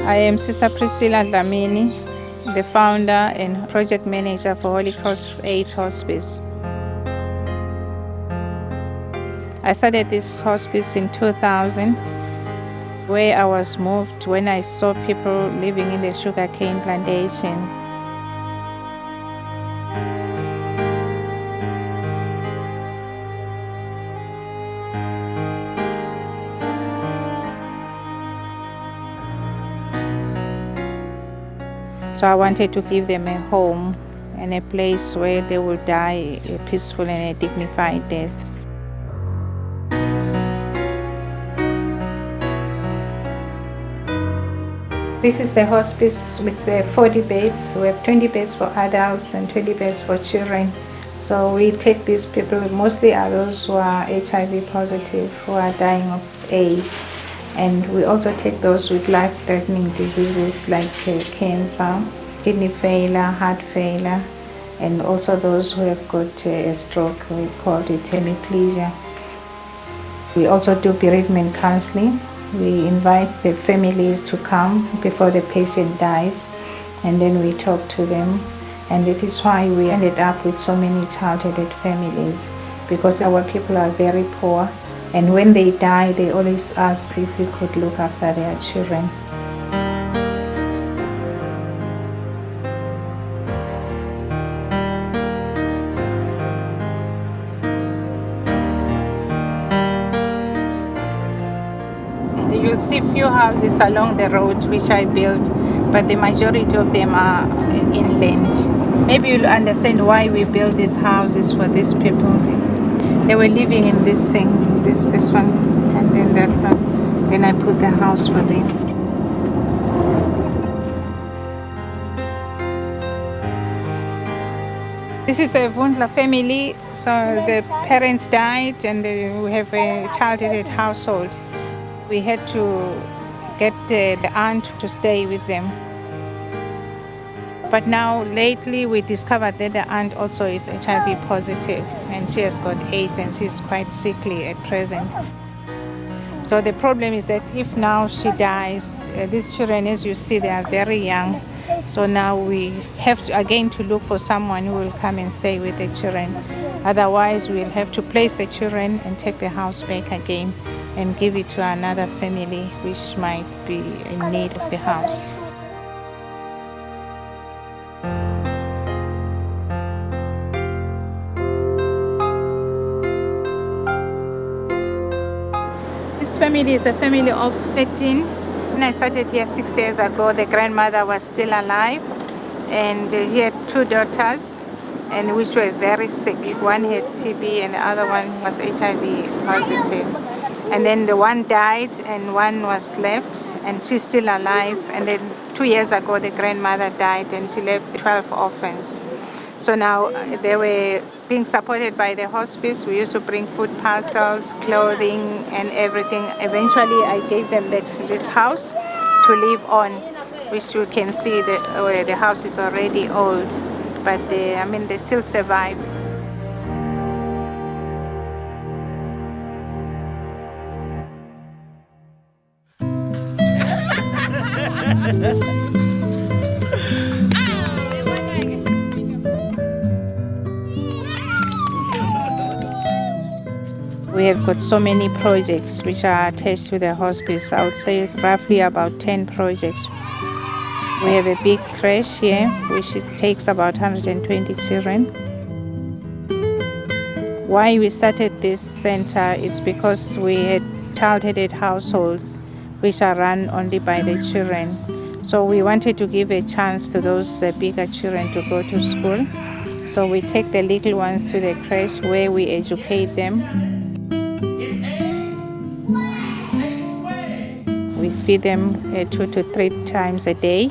I am Sister Priscilla, the founder and project manager for Holy Cross Hospice. I started this hospice in 2000, where I was moved when I saw people living in the sugarcane plantation. So I wanted to give them a home and a place where they will die a peaceful and a dignified death. This is the hospice with the 40 beds. We have 20 beds for adults and 20 beds for children. So we take these people, mostly are those who are HIV positive, who are dying of AIDS. And we also take those with life-threatening diseases like cancer, kidney failure, heart failure, and also those who have got a stroke. We call it hemiplegia. We also do bereavement counseling. We invite the families to come before the patient dies, and then we talk to them. And it is why we ended up with so many child-headed families, because our people are very poor. And when they die, they always ask if we could look after their children. You'll see few houses along the road which I built, but the majority of them are inland. Maybe you'll understand why we built these houses for these people. They were living in this thing, this one, and then that one. Then I put the house for them. This is a Vundla family. So the parents died, and we have a child-headed household. We had to get the aunt to stay with them. But now, lately, we discovered that the aunt also is HIV positive, and she has got AIDS, and she's quite sickly at present. So the problem is that if now she dies, these children, as you see, they are very young. So now we have to, again, to look for someone who will come and stay with the children. Otherwise, we'll have to place the children and take the house back again and give it to another family which might be in need of the house. Family is a family of 13. When I started here 6 years ago, the grandmother was still alive, and he had 2 daughters, and which were very sick. One had TB and the other one was HIV positive. And then the one died and one was left, and she's still alive. And then 2 years ago, the grandmother died and she left 12 orphans. So now they were being supported by the hospice. We used to bring food parcels, clothing, and everything. Eventually, I gave them this house to live on, which you can see the house is already old, but they still survive. We have got so many projects which are attached to the hospice. I would say roughly about 10 projects. We have a big creche here, which takes about 120 children. Why we started this center is because we had child-headed households which are run only by the children. So we wanted to give a chance to those bigger children to go to school. So we take the little ones to the creche where we educate them. We feed them 2 to 3 times a day.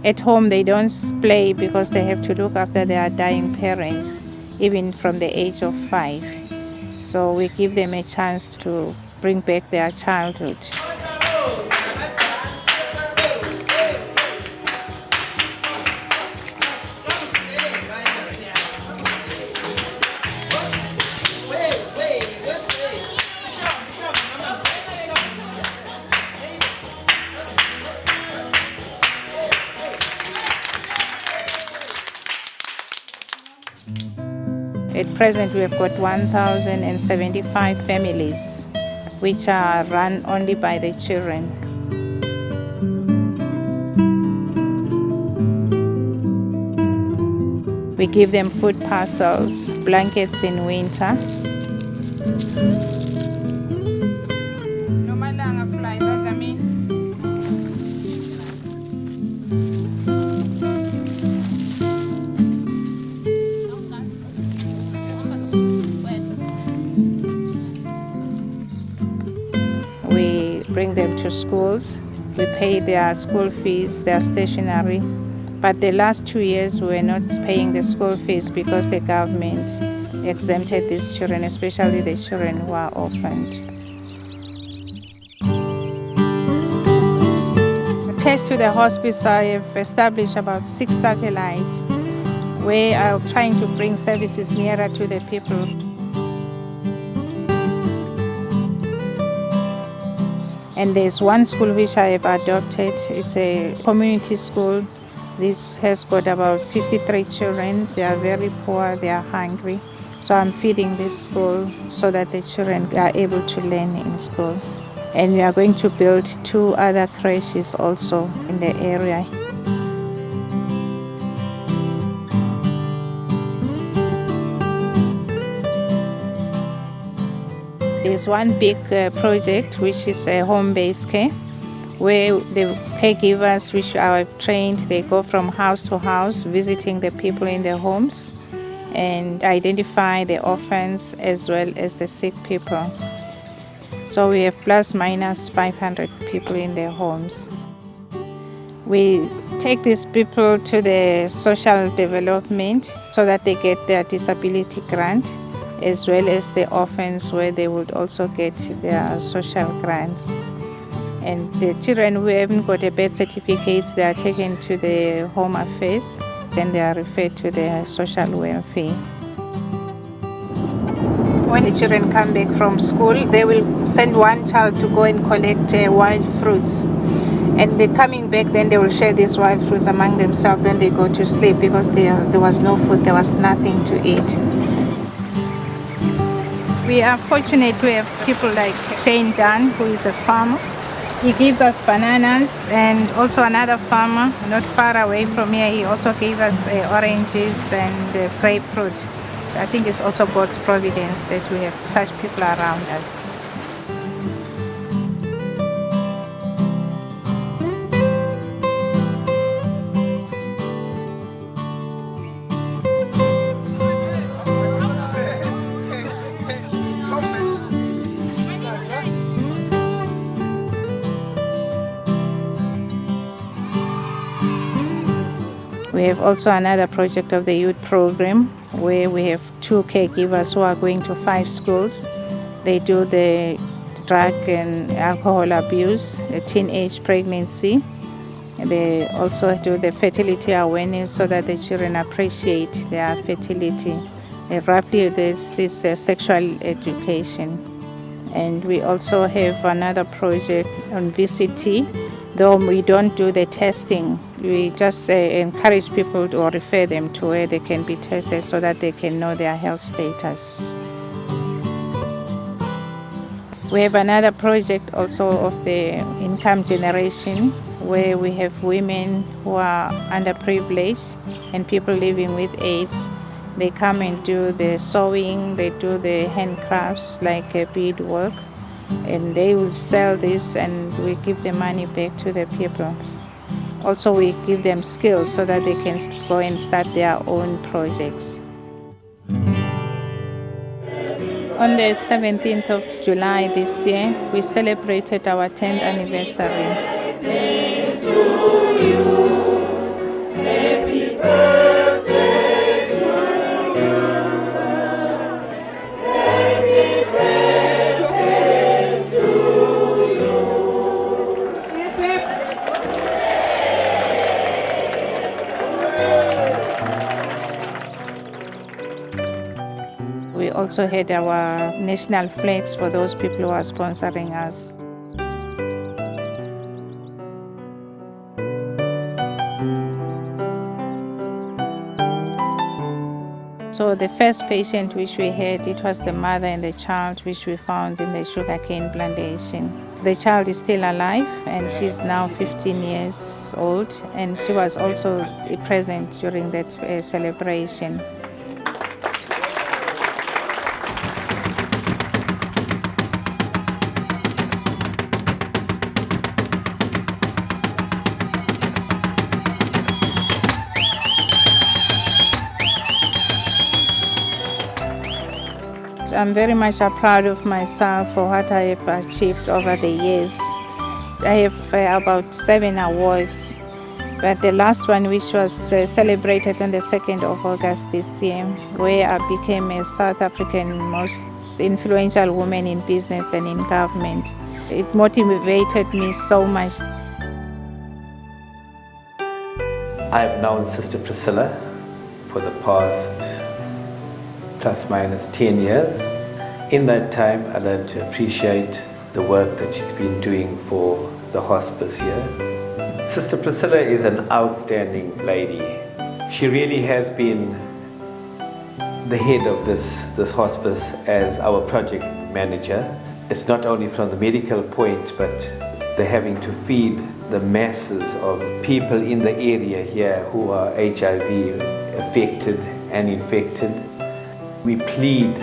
At home, they don't play because they have to look after their dying parents, even from the age of 5. So we give them a chance to bring back their childhood. At present, we have got 1,075 families, which are run only by the children. We give them food parcels, blankets in winter. We bring them to schools. We pay their school fees, their stationery. But the last 2 years, we were not paying the school fees because the government exempted these children, especially the children who are orphaned. Attached to the hospice, I have established about 6 satellites where I'm trying to bring services nearer to the people. And there's one school which I have adopted. It's a community school. This has got about 53 children. They are very poor, they are hungry. So I'm feeding this school so that the children are able to learn in school. And we are going to build 2 other creches also in the area. There's one big project which is a home-based care, where the caregivers which are trained, they go from house to house visiting the people in their homes and identify the orphans as well as the sick people. So we have plus minus 500 people in their homes. We take these people to the social development so that they get their disability grant, as well as the orphans where they would also get their social grants. And the children who haven't got a birth certificate, they are taken to the home affairs, then they are referred to the social welfare. When the children come back from school, they will send one child to go and collect wild fruits. And they're coming back, then they will share these wild fruits among themselves, then they go to sleep because there was no food, there was nothing to eat. We are fortunate to have people like Shane Dunn, who is a farmer. He gives us bananas, and also another farmer not far away from here, he also gave us oranges and grapefruit. I think it's also God's providence that we have such people around us. We have also another project of the youth program where we have 2 caregivers who are going to 5 schools. They do the drug and alcohol abuse, the teenage pregnancy. And they also do the fertility awareness so that the children appreciate their fertility. And roughly this is sexual education. And we also have another project on VCT. Though we don't do the testing, we just encourage people or refer them to where they can be tested so that they can know their health status. We have another project also of the income generation, where we have women who are underprivileged and people living with AIDS. They come and do the sewing, they do the handcrafts like beadwork, and they will sell this and we give the money back to the people. Also, we give them skills so that they can go and start their own projects. On the 17th of July this year, we celebrated our 10th anniversary. To you, happy birthday to you. Happy birthday to you. We also had our national flags for those people who are sponsoring us. So the first patient which we had, it was the mother and the child which we found in the sugarcane plantation. The child is still alive and she's now 15 years old, and she was also present during that celebration. I'm very much proud of myself for what I have achieved over the years. I have about 7 awards, but the last one, which was celebrated on the 2nd of August this year, where I became a South African most influential woman in business and in government. It motivated me so much. I've known Sister Priscilla for the past plus minus 10 years. In that time, I learned to appreciate the work that she's been doing for the hospice here. Sister Priscilla is an outstanding lady. She really has been the head of this hospice as our project manager. It's not only from the medical point, but they're having to feed the masses of people in the area here who are HIV affected and infected. We plead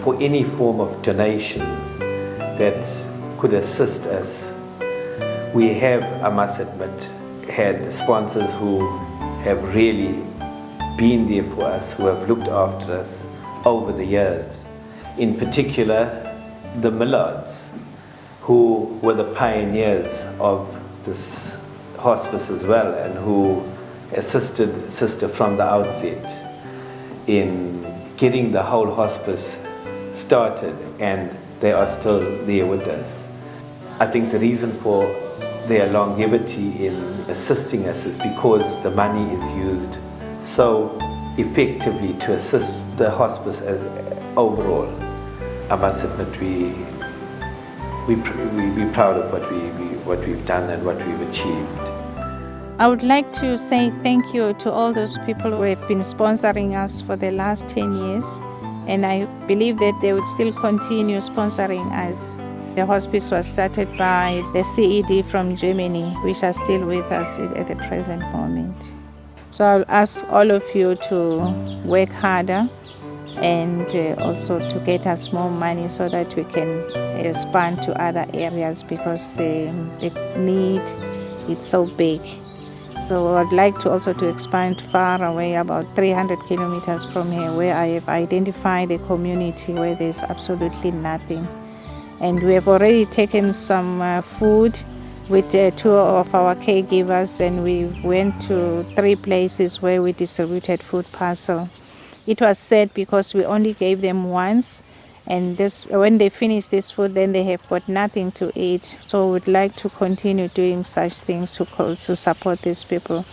for any form of donations that could assist us. We have, I must admit, had sponsors who have really been there for us, who have looked after us over the years. In particular, the Millards, who were the pioneers of this hospice as well, and who assisted Sister from the outset in getting the whole hospice started, and they are still there with us. I think the reason for their longevity in assisting us is because the money is used so effectively to assist the hospice overall. I must admit, we're proud of what we've done and what we've achieved. I would like to say thank you to all those people who have been sponsoring us for the last 10 years, and I believe that they will still continue sponsoring us. The hospice was started by the CED from Germany, which are still with us at the present moment. So I'll ask all of you to work harder and also to get us more money so that we can expand to other areas, because the need is so big. So I'd like to also to expand far away, about 300 kilometers from here, where I have identified a community where there's absolutely nothing. And we have already taken some food with 2 of our caregivers, and we went to 3 places where we distributed food parcel. It was sad because we only gave them once, and when they finish this food, then they have got nothing to eat. So we'd like to continue doing such things to support these people,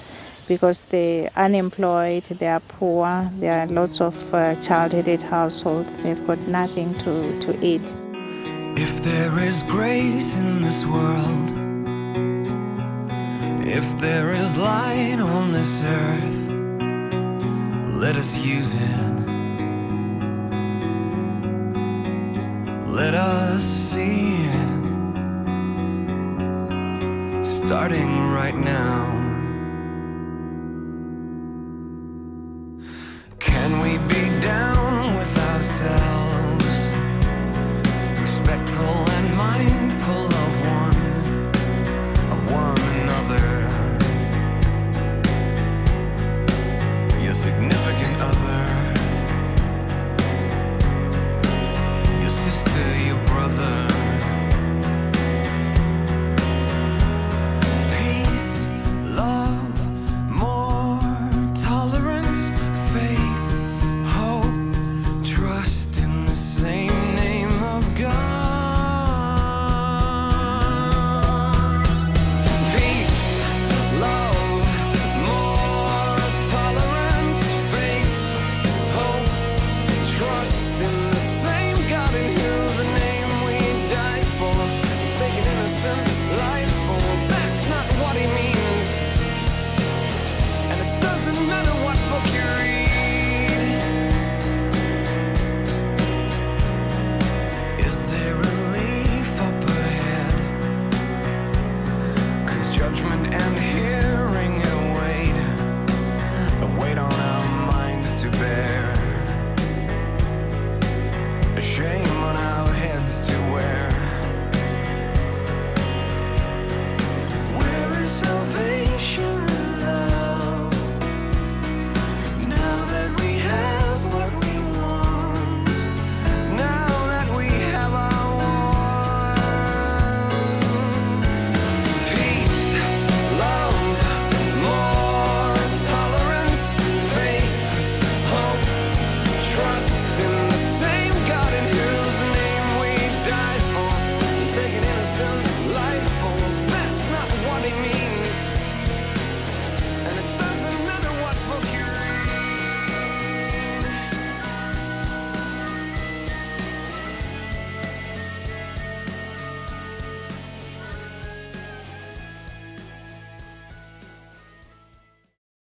because they're unemployed, they are poor, there are lots of child-headed households, they've got nothing to eat. If there is grace in this world, if there is light on this earth, let us use it. Let us see it, starting right now. Can we be down with ourselves, respectful and mindful of one another, your significant other, your sister, your brother. Peace, love, more tolerance, faith, hope, trust in the same name of God. Peace, love, more tolerance, faith, hope, trust in the same God in whose name we die for, take an innocent life.